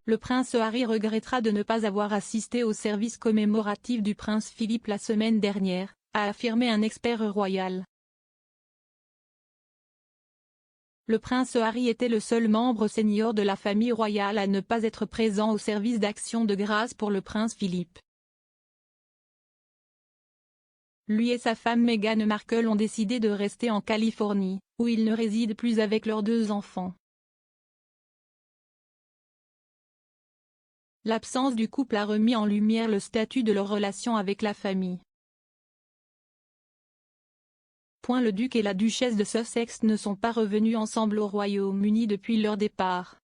Le prince Harry regrettera de ne pas avoir assisté au service commémoratif du prince Philippe la semaine dernière, a affirmé un expert royal. Le prince Harry était le seul membre senior de la famille royale à ne pas être présent au service d'action de grâce pour le prince Philippe. Lui et sa femme Meghan Markle ont décidé de rester en Californie, où ils ne résident plus avec leurs 2 enfants. L'absence du couple a remis en lumière le statut de leur relation avec la famille. Le duc et la duchesse de Sussex ne sont pas revenus ensemble au Royaume-Uni depuis leur départ.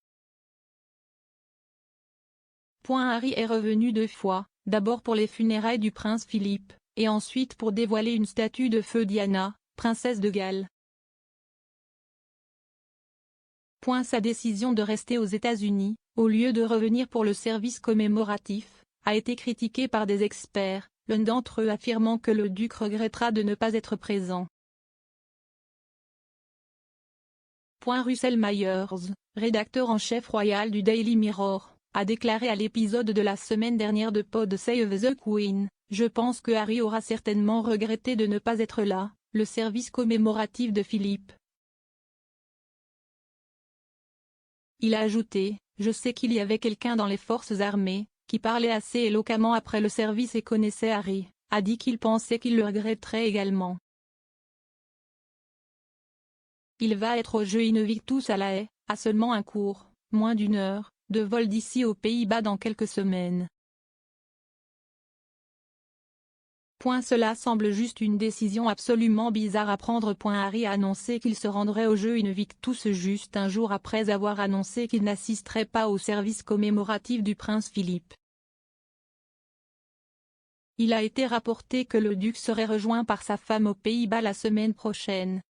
Harry est revenu 2 fois, d'abord pour les funérailles du prince Philippe, et ensuite pour dévoiler une statue de feu Diana, princesse de Galles. Sa décision de rester aux États-Unis, au lieu de revenir pour le service commémoratif, a été critiquée par des experts, l'un d'entre eux affirmant que le duc regrettera de ne pas être présent. Russell Myers, rédacteur en chef royal du Daily Mirror, a déclaré à l'épisode de la semaine dernière de Pod Save the Queen: « Je pense que Harry aura certainement regretté de ne pas être là, le service commémoratif de Philippe. » Il a ajouté: « Je sais qu'il y avait quelqu'un dans les forces armées, qui parlait assez éloquemment après le service et connaissait Harry, a dit qu'il pensait qu'il le regretterait également. Il va être au jeu Invictus à La Haye, à seulement un court, moins d'1 heure, de vol d'ici aux Pays-Bas dans quelques semaines. » Cela semble juste une décision absolument bizarre à prendre. Harry a annoncé qu'il se rendrait au jeu Invictus juste un jour après avoir annoncé qu'il n'assisterait pas au service commémoratif du prince Philippe. Il a été rapporté que le duc serait rejoint par sa femme aux Pays-Bas la semaine prochaine.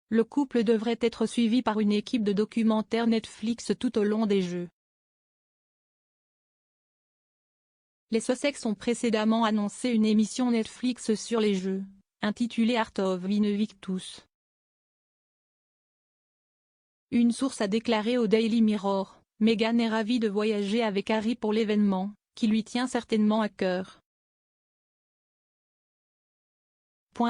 Le couple devrait être suivi par une équipe de documentaires Netflix tout au long des Jeux. Les Sussex ont précédemment annoncé une émission Netflix sur les Jeux, intitulée Art of Invictus. Une source a déclaré au Daily Mirror: « Meghan est ravie de voyager avec Harry pour l'événement, qui lui tient certainement à cœur. »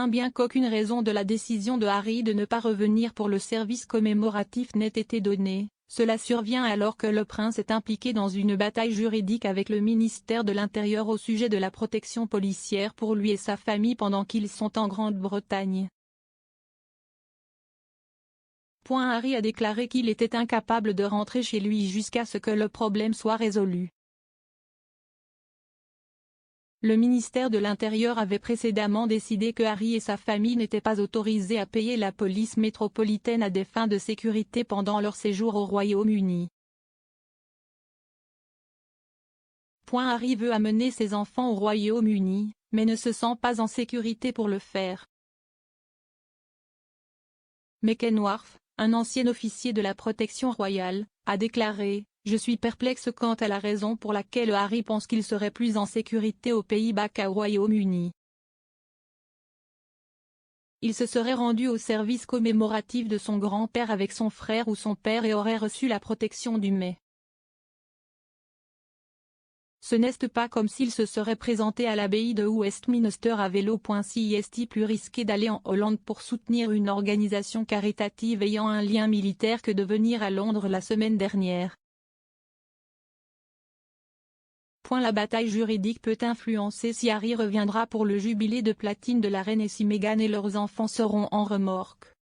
Bien qu'aucune raison de la décision de Harry de ne pas revenir pour le service commémoratif n'ait été donnée, cela survient alors que le prince est impliqué dans une bataille juridique avec le ministère de l'Intérieur au sujet de la protection policière pour lui et sa famille pendant qu'ils sont en Grande-Bretagne. Harry a déclaré qu'il était incapable de rentrer chez lui jusqu'à ce que le problème soit résolu. Le ministère de l'Intérieur avait précédemment décidé que Harry et sa famille n'étaient pas autorisés à payer la police métropolitaine à des fins de sécurité pendant leur séjour au Royaume-Uni. Harry veut amener ses enfants au Royaume-Uni, mais ne se sent pas en sécurité pour le faire. Mecken Wharf, un ancien officier de la protection royale, a déclaré: « Je suis perplexe quant à la raison pour laquelle Harry pense qu'il serait plus en sécurité aux Pays-Bas qu'au Royaume-Uni. Il se serait rendu au service commémoratif de son grand-père avec son frère ou son père et aurait reçu la protection du mai. Ce n'est pas comme s'il se serait présenté à l'abbaye de Westminster à vélo. Si est plus risqué d'aller en Hollande pour soutenir une organisation caritative ayant un lien militaire que de venir à Londres la semaine dernière. » La bataille juridique peut influencer si Harry reviendra pour le jubilé de platine de la reine et si Meghan et leurs enfants seront en remorque.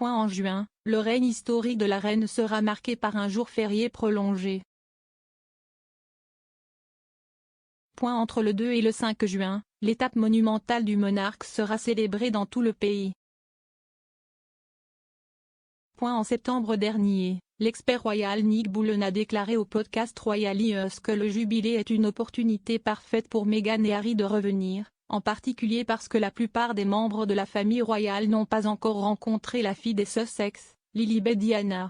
En juin, le règne historique de la reine sera marqué par un jour férié prolongé. Entre le 2 et le 5 juin, l'étape monumentale du monarque sera célébrée dans tout le pays. En septembre dernier, l'expert royal Nick Bullen a déclaré au podcast Royal News que le jubilé est une opportunité parfaite pour Meghan et Harry de revenir, en particulier parce que la plupart des membres de la famille royale n'ont pas encore rencontré la fille des Sussex, Lilibet Diana.